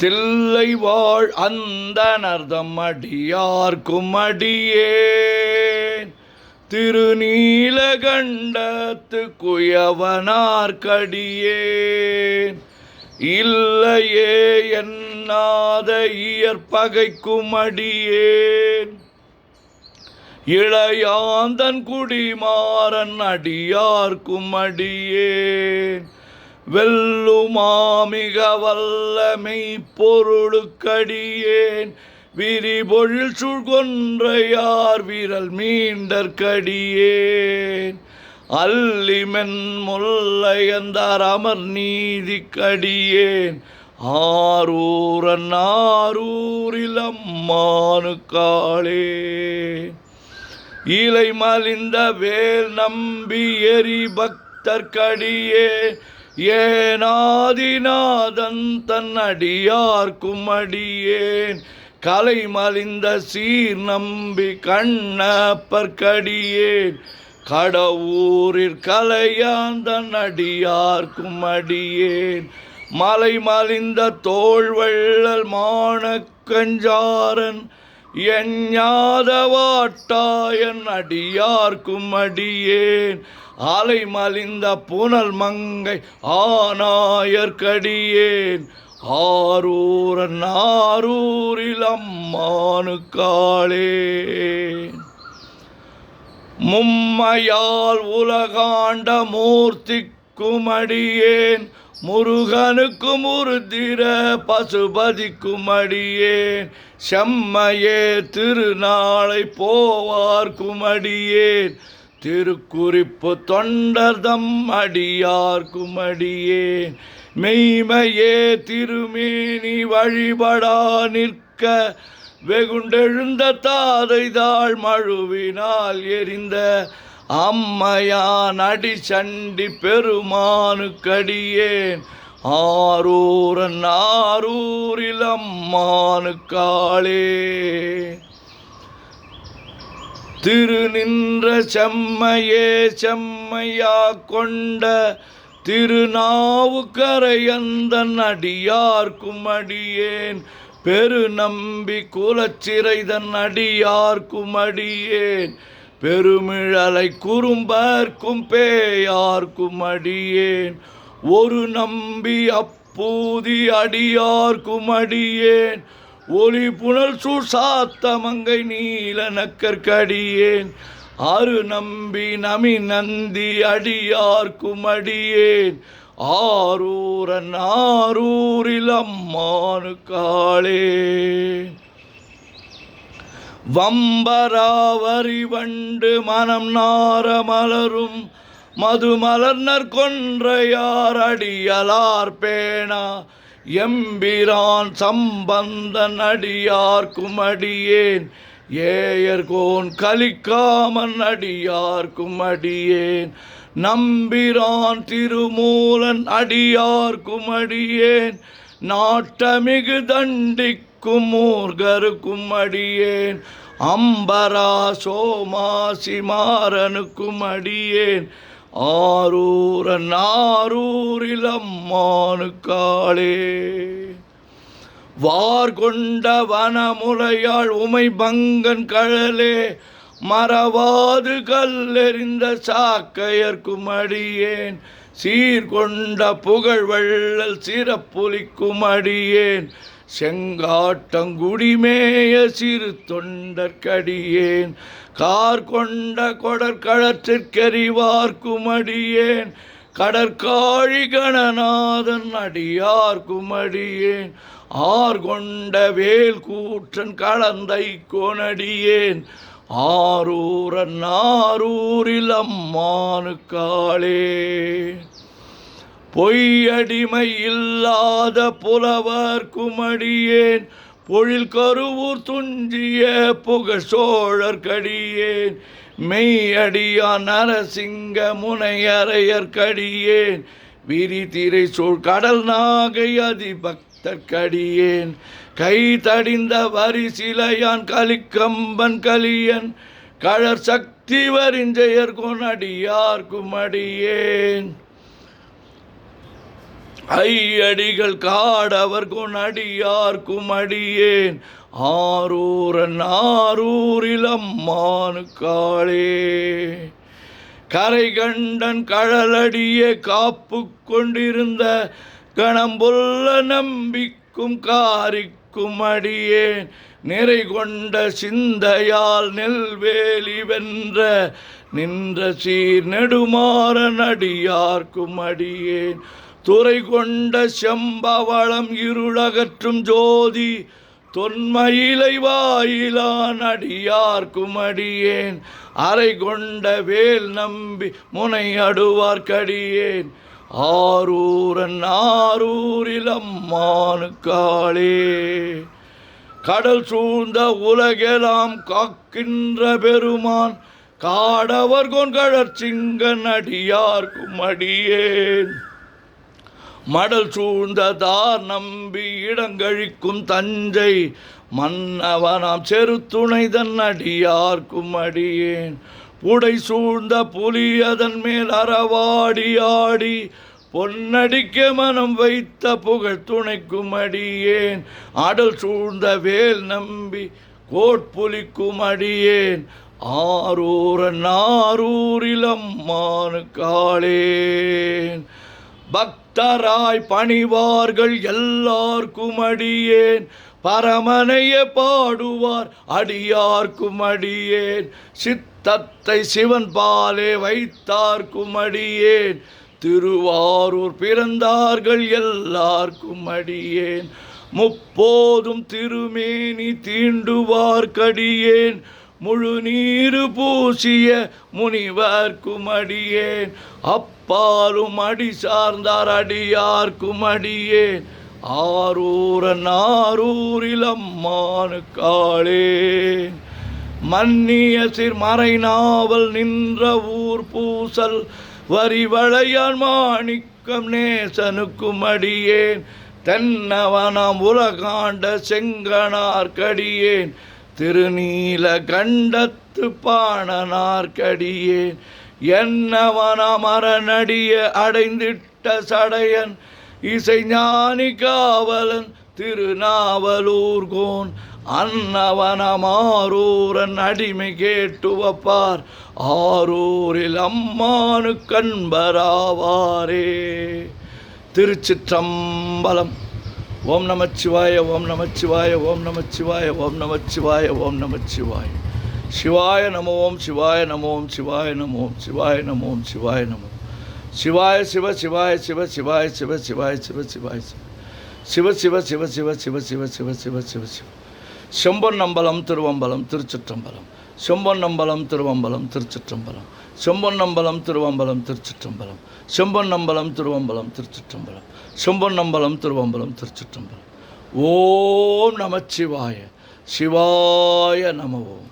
தில்லை வாழ் அந்தணர்தம் அடியார்க்கும் அடியேன் திருநீலகண்டத்து குயவனார்க்கடியேன் இல்லையே என்னாத இயற்பகைக்கும் அடியேன் இளையாந்தன் குடிமாறன் அடியார்க்கும் அடியேன் வெல்லுமாமிக வல்லமை பொருளுக்கடியேன் விரிபொழில் சுழ்கொன்றையார் விரல் மீண்டற்கடியேன் அல்லிமென் முல்லையந்தார் அமர் நீதிக்கடியேன் ஆரூரன் ஆரூரில் அம்மானுக்காளே இலை மலிந்த வேல் நம்பி எரி பக்தர்க்கடியேன் ஏனாதிநாதன் தன் அடியார்க்கும் அடியேன் கலை மலிந்த சீர் நம்பி கண்ணப்பர்க்கடியேன் கடவுரிற் கலையாந்தன் அடியார்க்கும் அடியேன் மலை மலிந்த தோள்வள்ளல் மானக்கஞ்சாரன் எஞ்ஞாதவாட்டாயன் அடியார்க்கும் அடியேன் அலை மலிந்த புனல் மங்கை ஆனாயர்க்கடியேன் ஆரூரன் ஆரூரில் அம்மானுக்காளே மும்மையால் உலகாண்ட மூர்த்திக்கும் அடியேன் முருகனுக்கும் உருத்திர பசுபதிக்கும் அடியேன் செம்மையே திருநாளை போவார்க்கும் அடியேன் திருக்குறிப்பு தொண்டர்தம் அடியார்க்கும் அடியேன் மெய்மையே திருமேனி வழிபடா நிற்க வெகுண்டெழுந்த தாதைதாள் மழுவினால் எரிந்த அம்மையான் அடி சண்டி பெருமானுக்கடியேன் ஆரூரன் ஆரூரில் அம்மானுக்காளே திருநின்ற செம்மையே செம்மையா கொண்ட திருநாவுக்கரையந்தன் அடியார்க்கும் அடியேன் பெருநம்பி குலச்சிறைதன் அடியார்க்கும் அடியேன் பெருமிழலை குறும்பர்க்கும் பேயார்க்கும் அடியேன் ஒரு நம்பி அப்பூதி அடியார்க்கும் அடியேன் ஒளி புனல் சுசாத்த மங்கை நீல நக்கற்கடியேன் அரு நம்பி நமி நந்தி அடியார்க்கும் அடியேன் ஆரூரன் ஆரூரில் அம்மானுக்காளே வம்பராவரி வண்டு மனம் நார மலரும் மதுமலர்னர் கொன்றையார் அடியலார் பேணா எம்பிரான் சம்பந்தன் அடியார்க்கும் அடியேன் ஏயர்கோன் கலிக்காமன் அடியார்க்கும் அடியேன் நம்பிரான் திருமூலன் அடியார்க்கும் அடியேன் நாட்டமிகு தண்டிக்கும் மூர்கருக்கும் அடியேன் அம்பரா சோமாசி மாறனுக்கும் அடியேன் ஆரூரன் ஆரூரில் அம்மானுக்காளே வார்கொண்ட வனமுலையாள் உமை பங்கன் கழலே மறவாது கல்லெறிந்த சாக்கையர்க்கும் அடியேன் சீர்கொண்ட புகழ் வள்ளல் சிறப்புலிக்கும் அடியேன் செங்காட்டங்குடிமேய சிறு தொண்டற்கடியேன் கார் கொண்ட கொடற்களற்றிற்கெறிவார்க்கும் அடியேன் கடற்காழி கணநாதன் அடியார்க்கும் அடியேன் ஆர் கொண்ட வேல் கூற்றன் கலந்தை கோனடியேன் ஆரூரன் ஆரூரில் அம்மானுக்காளே பொய்யடிமை இல்லாத புலவர்க்கும் அடியேன் பொழில் கருவூர் துஞ்சிய புகழ் சோழர்க்கடியேன் மெய்யடியா நரசிங்க முனையறையர்க்கடியேன் விரிதிரை சூழ் கடல் நாகை அதிபக்தர்க்கடியேன் கை தடிந்த வரிசிலையான் கலிக்கம்பன் கலியன் கழற் சக்தி வரிஞ்செயர் கொனடியார்க்கும் அடியேன் ஐயடிகள் காடவர் கொனடியார்க்கும் அடியேன் ஆரூரன் ஆரூரில் அம்மானு காளே. கரை கண்டன் கழலடியே காப்பு கொண்டிருந்த கணம்பொல்ல நம்பிக்கும் காரிக்கும் அடியேன் நிறை கொண்ட சிந்தையால் நெல்வேலி வென்ற நின்ற சீர் நெடுமாறன் அடியார்க்கும் அடியேன் துறை கொண்ட செம்பவளம் இருளகற்றும் ஜோதி தொன்மயிலை வாயிலான் அடியார்க்கும் அடியேன் அறை கொண்ட வேல் நம்பி முனை அடுவார்க்கடியேன் ஆரூரன் ஆரூரில் அம்மானு காளே. கடல் சூழ்ந்த உலகெல்லாம் காக்கின்ற பெருமான் காடவர் கொன்கழற்சிங்கன் அடியார்க்கும் அடியேன் மடல் சூழ்ந்ததார் நம்பி இடங்கழிக்கும் தஞ்சை மன்னவனாம் செருத்துணை தன் அடியார்க்கும் அடியேன் புடை சூழ்ந்த புலியதன் மேல் அறவாடி ஆடி பொன்னடிக்க மனம் வைத்த புகழ் துணைக்கும் அடியேன் ஆடல் சூழ்ந்த வேல் நம்பி கோட்புலிக்கும் அடியேன் ஆரூரன் ஆரூரில் அம்மானு காளேன். பக்தராய் பணிவார்கள் எல்லார்க்கும் அடியேன் பரமனைய பாடுவார் அடியார்க்கும் அடியேன் சித்தத்தை சிவன் பாலே வைத்தார்க்கும் அடியேன் திருவாரூர் பிறந்தார்கள் எல்லார்க்கும் அடியேன் முப்போதும் திருமேனி தீண்டுவார்க்கடியேன் முழு நீரு பூசிய முனிவர்க்கும் அடியேன் அப்பாலும் அடி சார்ந்தார் அடியார்க்கும் அடியேன் ஆரூரன் ஆரூரில் அம்மானு காளே. மன்னிய சிறுமறை நாவல் நின்ற ஊர் பூசல் வரிவளையான் மாணிக்கம் நேசனுக்கும் அடியேன் தென்னவனாம் உலகாண்ட செங்கனார்க்கடியேன் திருநீல கண்டத்து பாணனார்க்கடியேன் என்னவனாம் அரணடிய அடைந்திட்ட சடையன் இசை ஞானி காவலன் திருநாவலூர்கோன் அன்னவனாம் ஆரூரன் அடிமை கேட்டுவப்பார் ஆரூரில் அம்மானு கண்பராவாரே. திருச்சிற்றம்பலம். ஓம் நமச்சிவாய ஓம் நமச்சிவாய ஓம் நமச்சிவாய ஓம் நமச்சிவாய ஓம் நமச்சிவாய. சிவாய நம ஓம் சிவாய நம ஓம் சிவாய நம ஓம் சிவாய நம ஓம் சிவாய நம சிவாய சிவ சிவாய சிவ சிவாய சிவ சிவாய சிவ சிவாய சிவ சிவ சிவ சிவ சிவ சிவ சிவ சிவ சிவ சிவ. செம்பொன்னம்பலம் திருவம்பலம் திருச்சிற்றம்பலம். செம்பொன்னம்பலம் திருவம்பலம் திருச்சிற்றம்பலம். செம்பொன்னம்பலம் திருவம்பலம் திருச்சிற்றம்பலம். செம்பொன்னம்பலம் திருவம்பலம் திருச்சிற்றம்பலம். செம்பொன்னம்பலம் திருவம்பலம் திருச்சிற்றம்பலம். ஓம் நமச்சிவாய சிவாய நம ஓம்.